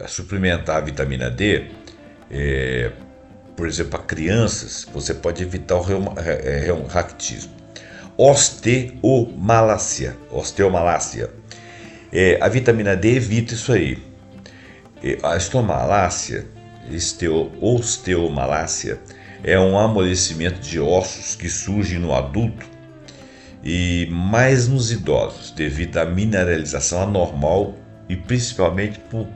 a suplementar a vitamina D, por exemplo, para crianças, você pode evitar o raquitismo. Osteomalácia. A vitamina D evita isso aí. A osteomalácia é um amolecimento de ossos que surge no adulto e mais nos idosos, devido à mineralização anormal e principalmente por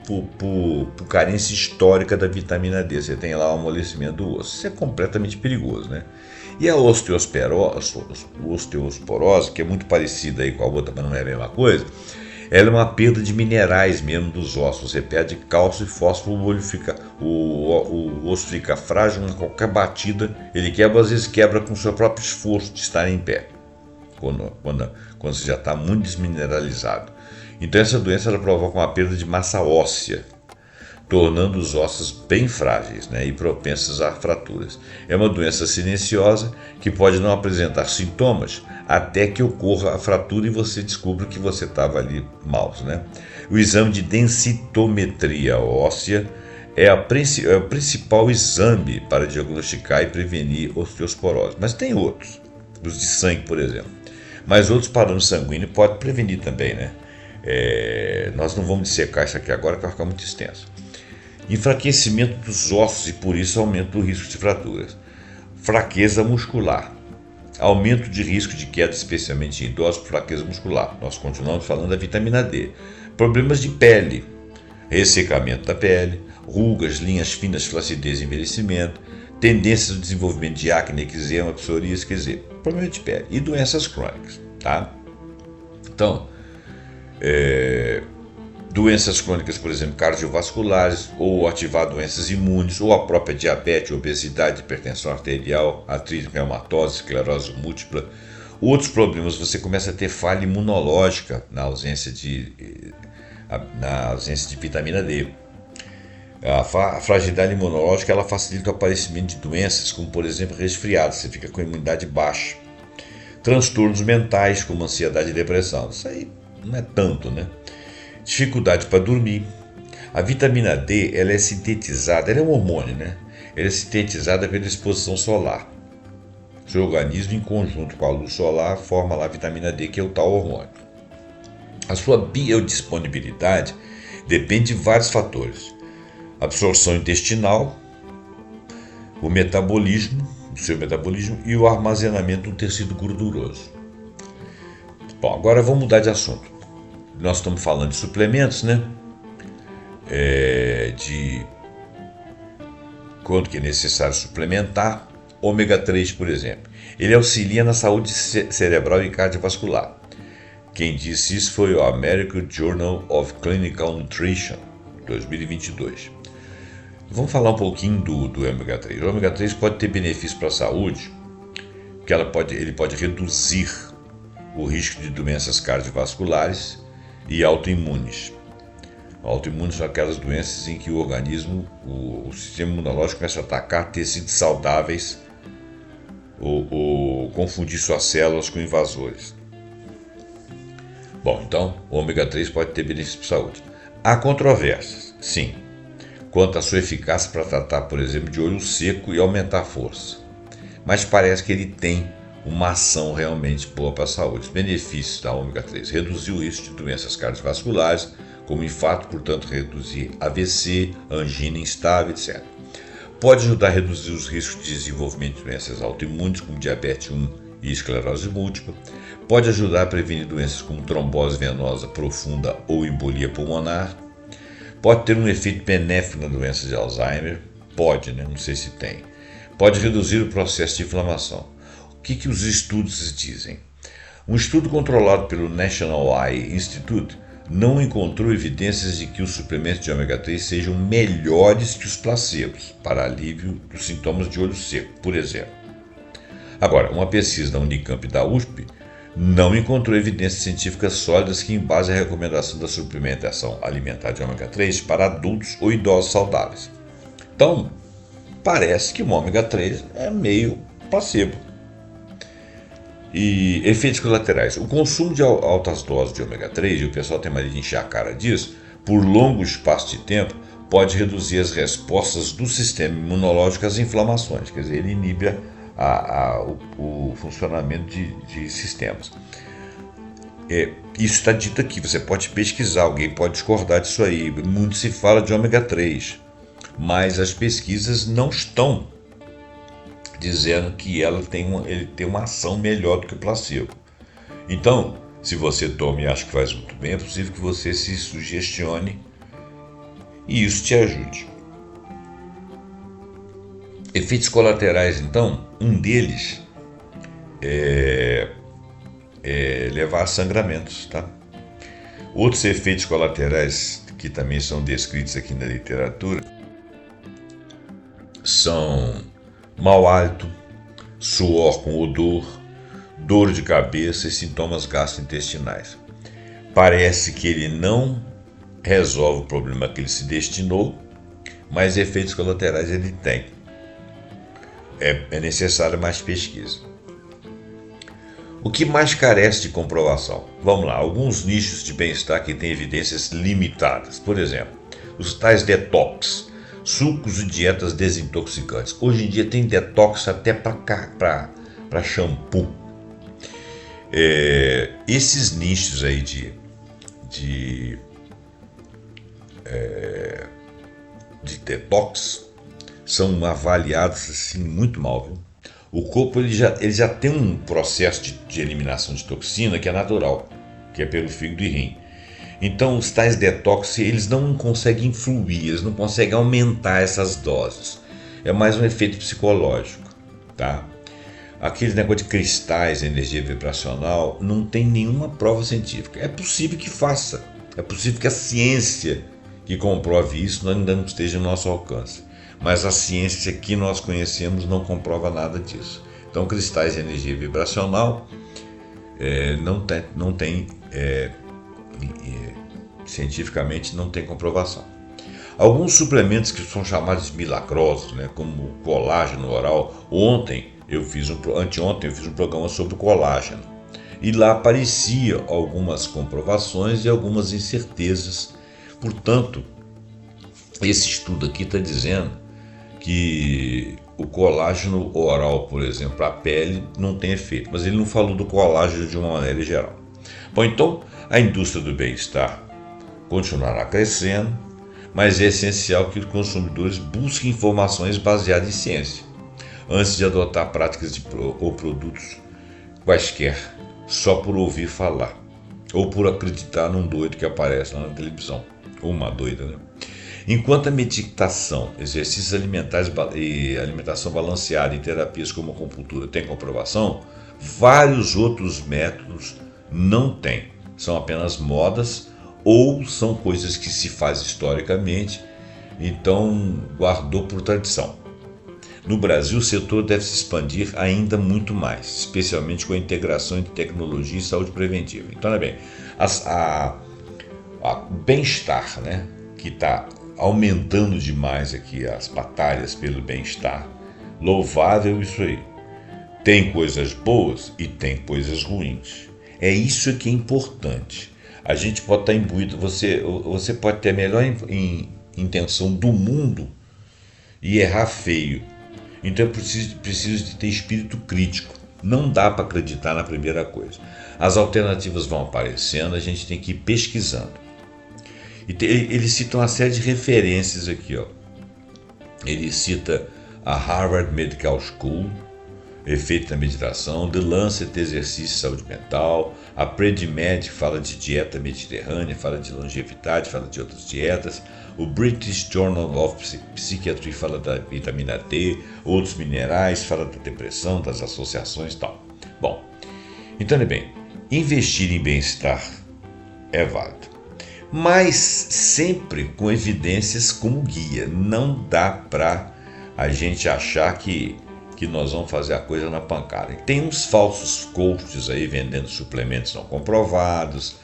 carência histórica da vitamina D. Você tem lá o amolecimento do osso. Isso é completamente perigoso, né? E a osteosporose, que é muito parecida aí com a outra, mas não é a mesma coisa, ela é uma perda de minerais mesmo dos ossos. Você perde cálcio e fósforo, o osso fica frágil, qualquer batida ele quebra, às vezes quebra com o seu próprio esforço de estar em pé, quando você já está muito desmineralizado. Então essa doença ela provoca uma perda de massa óssea, tornando os ossos bem frágeis, né, e propensos a fraturas. É uma doença silenciosa que pode não apresentar sintomas até que ocorra a fratura e você descubra que você estava ali mal, né? O exame de densitometria óssea é o principal exame para diagnosticar e prevenir osteosporose. Mas tem outros, os de sangue, por exemplo. Mas outros parâmetros sanguíneos podem prevenir também, né? Nós não vamos dissecar isso aqui agora, que vai ficar muito extenso. Enfraquecimento dos ossos e por isso aumento do risco de fraturas. Fraqueza muscular. Aumento de risco de queda, especialmente em idosos por fraqueza muscular. Nós continuamos falando da vitamina D. Problemas de pele. Ressecamento da pele, rugas, linhas finas, flacidez e envelhecimento, tendências do desenvolvimento de acne, eczema, psoríase, quer dizer, problema de pele e doenças crônicas, tá? Então, doenças crônicas, por exemplo, cardiovasculares, ou ativar doenças imunes, ou a própria diabetes, obesidade, hipertensão arterial, artrite reumatoide, esclerose múltipla. Outros problemas, você começa a ter falha imunológica na ausência de vitamina D. A fragilidade imunológica ela facilita o aparecimento de doenças, como por exemplo resfriado, você fica com a imunidade baixa. Transtornos mentais, como ansiedade e depressão. Isso aí não é tanto, né? Dificuldade para dormir. A vitamina D ela é sintetizada, ela é um hormônio, né? Ela é sintetizada pela exposição solar. Seu organismo, em conjunto com a luz solar, forma lá a vitamina D, que é o tal hormônio. A sua biodisponibilidade depende de vários fatores. Absorção intestinal, o seu metabolismo e o armazenamento do tecido gorduroso. Bom, agora vamos mudar de assunto. Nós estamos falando de suplementos, né? De quanto que é necessário suplementar. Ômega 3, por exemplo. Ele auxilia na saúde cerebral e cardiovascular. Quem disse isso foi o American Journal of Clinical Nutrition, 2022. Vamos falar um pouquinho do ômega 3. O ômega 3 pode ter benefício para a saúde, porque ele pode reduzir o risco de doenças cardiovasculares e autoimunes. Autoimunes são aquelas doenças em que o organismo, o sistema imunológico começa a atacar tecidos saudáveis ou confundir suas células com invasores. Bom, então o ômega 3 pode ter benefícios para a saúde. Há controvérsias, sim, quanto à sua eficácia para tratar, por exemplo, de olho seco e aumentar a força. Mas parece que ele tem uma ação realmente boa para a saúde. Os benefícios da ômega 3: reduzir o risco de doenças cardiovasculares, como infarto, portanto reduzir AVC, angina instável, etc. Pode ajudar a reduzir os riscos de desenvolvimento de doenças autoimunes, como diabetes 1 e esclerose múltipla. Pode ajudar a prevenir doenças como trombose venosa profunda ou embolia pulmonar. Pode ter um efeito benéfico na doença de Alzheimer. Pode, né? Não sei se tem. Pode reduzir o processo de inflamação. O que os estudos dizem? Um estudo controlado pelo National Eye Institute não encontrou evidências de que os suplementos de ômega 3 sejam melhores que os placebos para alívio dos sintomas de olho seco, por exemplo. Agora, uma pesquisa da Unicamp e da USP não encontrou evidências científicas sólidas que embasem a recomendação da suplementação alimentar de ômega 3 para adultos ou idosos saudáveis. Então, parece que o ômega 3 é meio placebo. E efeitos colaterais. O consumo de altas doses de ômega 3, e o pessoal tem mania de encher a cara disso, por longo espaço de tempo, pode reduzir as respostas do sistema imunológico às inflamações, quer dizer, ele inibe o funcionamento de sistemas. Isso está dito aqui, você pode pesquisar, alguém pode discordar disso aí. Muito se fala de ômega 3, mas as pesquisas não estão dizendo que ele tem uma ação melhor do que o placebo. Então, se você toma e acha que faz muito bem, é possível que você se sugestione e isso te ajude. Efeitos colaterais, então, um deles é levar a sangramentos, tá? Outros efeitos colaterais que também são descritos aqui na literatura são mau hálito, suor com odor, dor de cabeça e sintomas gastrointestinais. Parece que ele não resolve o problema que ele se destinou, mas efeitos colaterais ele tem. É necessário mais pesquisa. O que mais carece de comprovação? Vamos lá, alguns nichos de bem-estar que têm evidências limitadas. Por exemplo, os tais detox, sucos e dietas desintoxicantes. Hoje em dia tem detox até para shampoo. Esses nichos aí de detox são avaliados assim, muito mal, viu? O corpo ele já tem um processo de eliminação de toxina que é natural, que é pelo fígado e rim. Então os tais detox eles não conseguem fluir, eles não conseguem aumentar essas doses. É mais um efeito psicológico, tá? Aquele negócio de cristais, energia vibracional, não tem nenhuma prova científica. É possível que faça, é possível que a ciência que comprove isso ainda não esteja no nosso alcance. Mas a ciência que nós conhecemos não comprova nada disso. Então, cristais de energia vibracional não tem cientificamente não tem comprovação. Alguns suplementos que são chamados de milagrosos, né, como colágeno oral. Anteontem eu fiz um programa sobre o colágeno e lá apareciam algumas comprovações e algumas incertezas. Portanto, esse estudo aqui está dizendo que o colágeno oral, por exemplo, para a pele não tem efeito, mas ele não falou do colágeno de uma maneira geral. Bom, então a indústria do bem-estar continuará crescendo, mas é essencial que os consumidores busquem informações baseadas em ciência, antes de adotar práticas ou produtos quaisquer, só por ouvir falar, ou por acreditar num doido que aparece lá na televisão, ou uma doida, né? Enquanto a meditação, exercícios alimentares e alimentação balanceada e terapias como a acupuntura têm comprovação, vários outros métodos não têm. São apenas modas ou são coisas que se faz historicamente, então guardou por tradição. No Brasil, o setor deve se expandir ainda muito mais, especialmente com a integração entre tecnologia e saúde preventiva. Então, olha bem, o bem-estar, né, que está aumentando demais aqui as batalhas pelo bem-estar, louvável isso aí. Tem coisas boas e tem coisas ruins. É isso que é importante. A gente pode estar imbuído, você pode ter a melhor intenção do mundo e errar feio. Então é preciso de ter espírito crítico. Não dá para acreditar na primeira coisa. As alternativas vão aparecendo, a gente tem que ir pesquisando. Ele cita uma série de referências aqui, ó. Ele cita a Harvard Medical School, efeito da meditação, The Lancet, exercício e saúde mental, a PredMed fala de dieta mediterrânea, fala de longevidade, fala de outras dietas, o British Journal of Psychiatry fala da vitamina D, outros minerais, fala da depressão, das associações e tal. Bom, então, bem, investir em bem-estar é válido, mas sempre com evidências como guia. Não dá para a gente achar que nós vamos fazer a coisa na pancada. E tem uns falsos coaches aí vendendo suplementos não comprovados,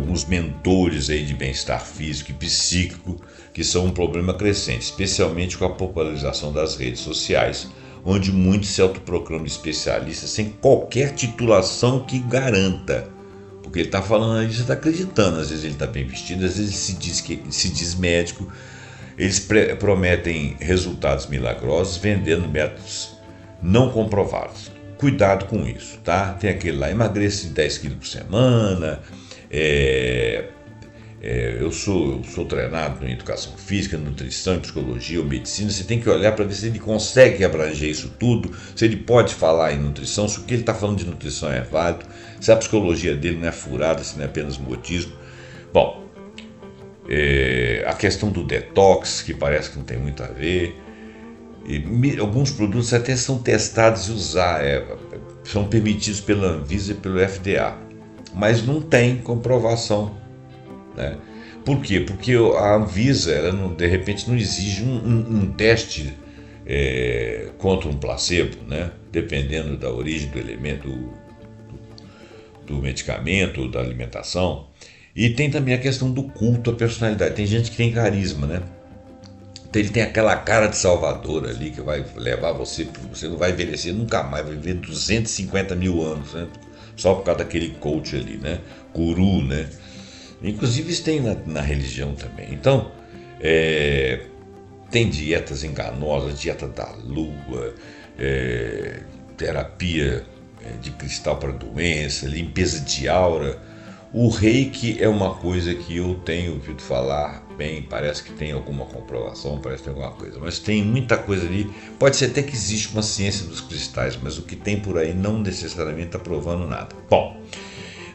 uns mentores aí de bem-estar físico e psíquico, que são um problema crescente, especialmente com a popularização das redes sociais, onde muitos se autoproclamam especialistas sem qualquer titulação que garanta. Porque ele está falando ali, você está acreditando, às vezes ele está bem vestido, às vezes ele se diz médico. Eles prometem resultados milagrosos vendendo métodos não comprovados. Cuidado com isso, tá? Tem aquele lá, emagreça 10 quilos por semana, eu sou treinado em educação física, nutrição, psicologia ou medicina. Você tem que olhar para ver se ele consegue abranger isso tudo, se ele pode falar em nutrição, se o que ele está falando de nutrição é válido, se a psicologia dele não é furada, se não é apenas modismo. Bom, a questão do detox, que parece que não tem muito a ver. Alguns produtos até são testados e são permitidos pela Anvisa e pelo FDA, mas não tem comprovação, né? Por quê? Porque a Anvisa, ela de repente não exige um teste contra um placebo, né? Dependendo da origem do elemento, do medicamento, da alimentação. E tem também a questão do culto à personalidade. Tem gente que tem carisma, né? Ele tem aquela cara de Salvador ali que vai levar você não vai envelhecer nunca mais, vai viver 250 mil anos, né? Só por causa daquele coach ali, né? Guru, né? Inclusive isso tem na religião também. Então, tem dietas enganosas, dieta da lua, terapia de cristal para doença, limpeza de aura. O reiki é uma coisa que eu tenho ouvido falar bem, parece que tem alguma comprovação, parece que tem alguma coisa, mas tem muita coisa ali. Pode ser até que existe uma ciência dos cristais, mas o que tem por aí não necessariamente está provando nada. Bom,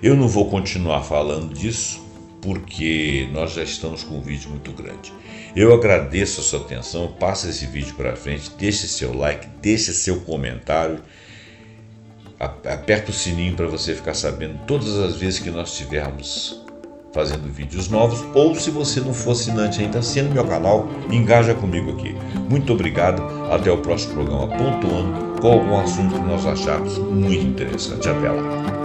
eu não vou continuar falando disso, porque nós já estamos com um vídeo muito grande. Eu agradeço a sua atenção, passa esse vídeo para frente, deixe seu like, deixe seu comentário, aperta o sininho para você ficar sabendo todas as vezes que nós estivermos fazendo vídeos novos, ou se você não for assinante ainda, assina o meu canal e engaja comigo aqui. Muito obrigado, até o próximo programa pontuando com algum assunto que nós acharmos muito interessante. Até lá.